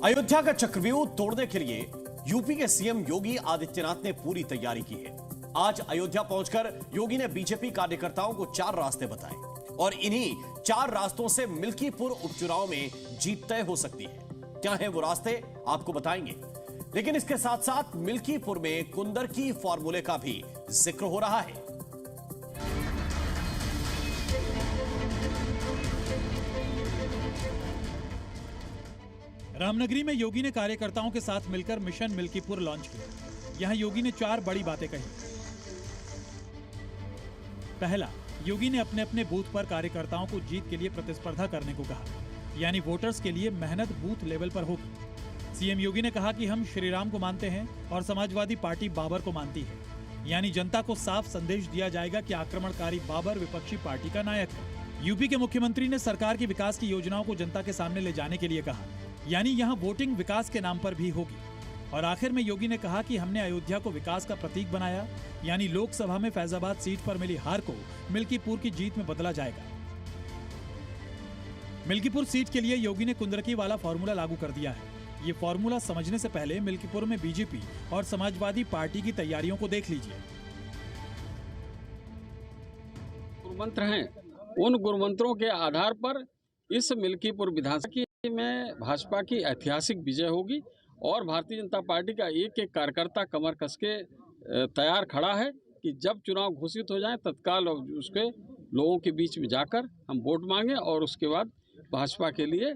अयोध्या का चक्रव्यूह तोड़ने के लिए यूपी के सीएम योगी आदित्यनाथ ने पूरी तैयारी की है। आज अयोध्या पहुंचकर योगी ने बीजेपी कार्यकर्ताओं को 4 रास्ते बताए और इन्हीं 4 रास्तों से मिल्कीपुर उपचुनाव में जीत तय हो सकती है। क्या है वो रास्ते, आपको बताएंगे, लेकिन इसके साथ साथ मिल्कीपुर में कुंदरकी फॉर्मूले का भी जिक्र हो रहा है। रामनगरी में योगी ने कार्यकर्ताओं के साथ मिलकर मिशन मिल्कीपुर लॉन्च किया। यहां योगी ने 4 बड़ी बातें कही। पहला, योगी ने अपने अपने बूथ पर कार्यकर्ताओं को जीत के लिए प्रतिस्पर्धा करने को कहा, यानी वोटर्स के लिए मेहनत बूथ लेवल पर होगी। सीएम योगी ने कहा कि हम श्री राम को मानते हैं और समाजवादी पार्टी बाबर को मानती है, यानी जनता को साफ संदेश दिया जाएगा कि आक्रमणकारी बाबर विपक्षी पार्टी का नायक है। यूपी के मुख्यमंत्री ने सरकार की विकास की योजनाओं को जनता के सामने ले जाने के लिए कहा, यानी यहाँ वोटिंग विकास के नाम पर भी होगी। और आखिर में योगी ने कहा कि हमने अयोध्या को विकास का प्रतीक बनाया, यानी लोकसभा में फैजाबाद सीट पर मिली हार को मिल्कीपुर की जीत में बदला जाएगा। मिल्कीपुर सीट के लिए योगी ने कुंदरकी वाला फॉर्मूला लागू कर दिया है। ये फॉर्मूला समझने से पहले मिल्कीपुर में बीजेपी और समाजवादी पार्टी की तैयारियों को देख लीजिए। गुरुमंत्र हैं, उन गुरुमंत्रों के आधार पर इस मिल्कीपुर विधानसभा में भाजपा की ऐतिहासिक विजय होगी और भारतीय जनता पार्टी का एक एक कार्यकर्ता कमर कस के तैयार खड़ा है कि जब चुनाव घोषित हो जाए तत्काल उसके लोगों के बीच में जाकर हम वोट मांगे और उसके बाद भाजपा के लिए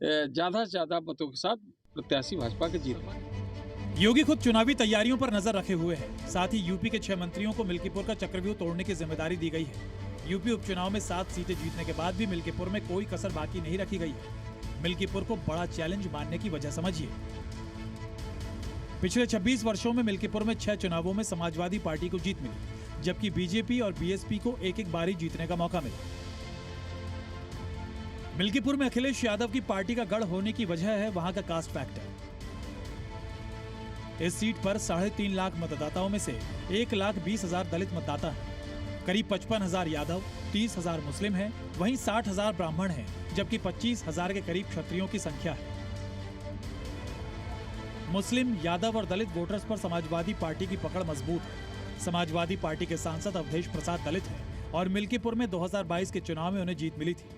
ज़्यादा से ज़्यादा मतों के साथ प्रत्याशी भाजपा के जीत पाए। योगी खुद चुनावी तैयारियों पर नजर रखे हुए हैं। साथ ही यूपी के 6 मंत्रियों को मिल्कीपुर का चक्रव्यूह तोड़ने की जिम्मेदारी दी गई है। यूपी उपचुनाव में 7 सीटें जीतने के बाद भी मिल्कीपुर में कोई कसर बाकी नहीं रखी गई है। मिल्कीपुर को बड़ा चैलेंज मानने की वजह समझिए। पिछले 26 वर्षों में मिल्कीपुर में 6 चुनावों में समाजवादी पार्टी को जीत मिली, जबकि बीजेपी और बीएसपी को एक बारी जीतने का मौका मिला। मिल्कीपुर में अखिलेश यादव की पार्टी का गढ़ होने की वजह है वहां का कास्ट फैक्टर। इस सीट पर 3.5 लाख मतदाताओं में से 1,20,000 दलित मतदाता हैं। करीब 55,000 यादव, 30,000 मुस्लिम हैं, वहीं 60,000 ब्राह्मण हैं, जबकि 25,000 के करीब क्षत्रियों की संख्या है। मुस्लिम, यादव और दलित वोटर्स पर समाजवादी पार्टी की पकड़ मजबूत है। समाजवादी पार्टी के सांसद अवधेश प्रसाद दलित हैं और मिल्कीपुर में 2022 के चुनाव में उन्हें जीत मिली थी।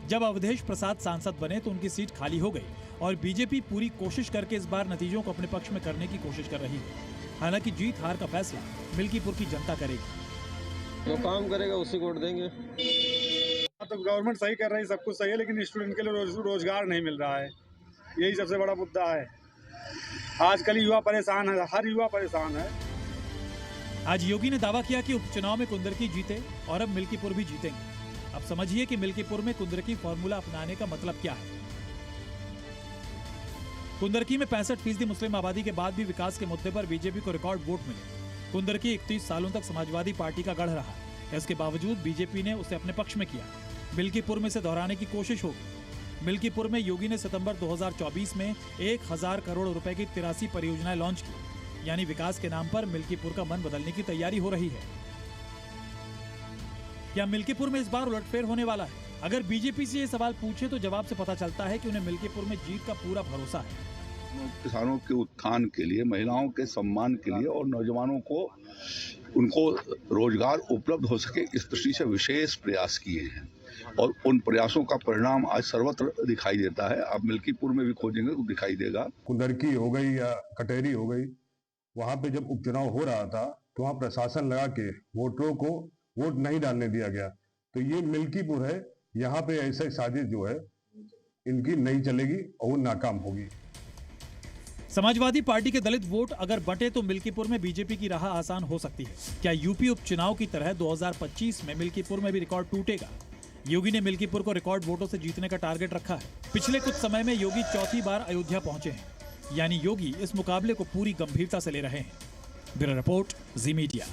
जब अवधेश प्रसाद सांसद बने तो उनकी सीट खाली हो गई और बीजेपी पूरी कोशिश करके इस बार नतीजों को अपने पक्ष में करने की कोशिश कर रही है। हालांकि जीत हार का फैसला मिल्कीपुर की जनता करेगी। जो काम करेगा उसी को वोट देंगे। तो गवर्नमेंट सही कर रही है, सब कुछ सही है, लेकिन स्टूडेंट के लिए रोजगार नहीं मिल रहा है। यही सबसे बड़ा मुद्दा है। आजकल युवा परेशान है, हर युवा परेशान है। आज योगी ने दावा किया कि उपचुनाव में कुंदरकी जीते और अब मिल्कीपुर भी जीतेंगे। अब समझिए कि मिल्कीपुर में कुंदरकी फॉर्मूला अपनाने का मतलब क्या है। कुंदरकी में 65% मुस्लिम आबादी के बाद भी विकास के मुद्दे पर बीजेपी को रिकॉर्ड वोट मिले। कुंदरकी 31 सालों तक समाजवादी पार्टी का गढ़ रहा। इसके बावजूद बीजेपी ने उसे अपने पक्ष में किया। मिल्कीपुर में से दोहराने की कोशिश होगी। मिल्कीपुर में योगी ने सितंबर 2024 में 1000 करोड़ रुपए की 83 परियोजनाएं लॉन्च की, यानी विकास के नाम पर मिल्कीपुर का मन बदलने की तैयारी हो रही है। क्या मिल्कीपुर में इस बार उलटफेर होने वाला है? अगर बीजेपी से ये सवाल पूछे तो जवाब से पता चलता है कि उन्हें मिल्कीपुर में जीत का पूरा भरोसा है। किसानों के उत्थान के लिए, महिलाओं के सम्मान के लिए और नौजवानों को उनको रोजगार उपलब्ध हो सके, इस दृष्टि से विशेष प्रयास किए हैं और उन प्रयासों का परिणाम आज सर्वत्र दिखाई देता है। आप मिल्कीपुर में भी खोजेंगे तो दिखाई देगा। कुंदरकी हो गई या कटेरी हो गई, वहां पे जब उपचुनाव हो रहा था तो वहां प्रशासन लगा के वोटरों को वोट नहीं डालने दिया गया। तो ये मिल्कीपुर है, यहाँ पे ऐसा साजिश जो है इनकी नहीं चलेगी और नाकाम होगी। समाजवादी पार्टी के दलित वोट अगर बटे तो मिल्कीपुर में बीजेपी की राह आसान हो सकती है। क्या यूपी उपचुनाव की तरह 2025 में मिल्कीपुर में भी रिकॉर्ड टूटेगा? योगी ने मिल्कीपुर को रिकॉर्ड वोटों से जीतने का टारगेट रखा है। पिछले कुछ समय में योगी 4थी बार अयोध्या पहुंचे हैं, यानी योगी इस मुकाबले को पूरी गंभीरता से ले रहे हैं। ब्यूरो रिपोर्ट, जी मीडिया।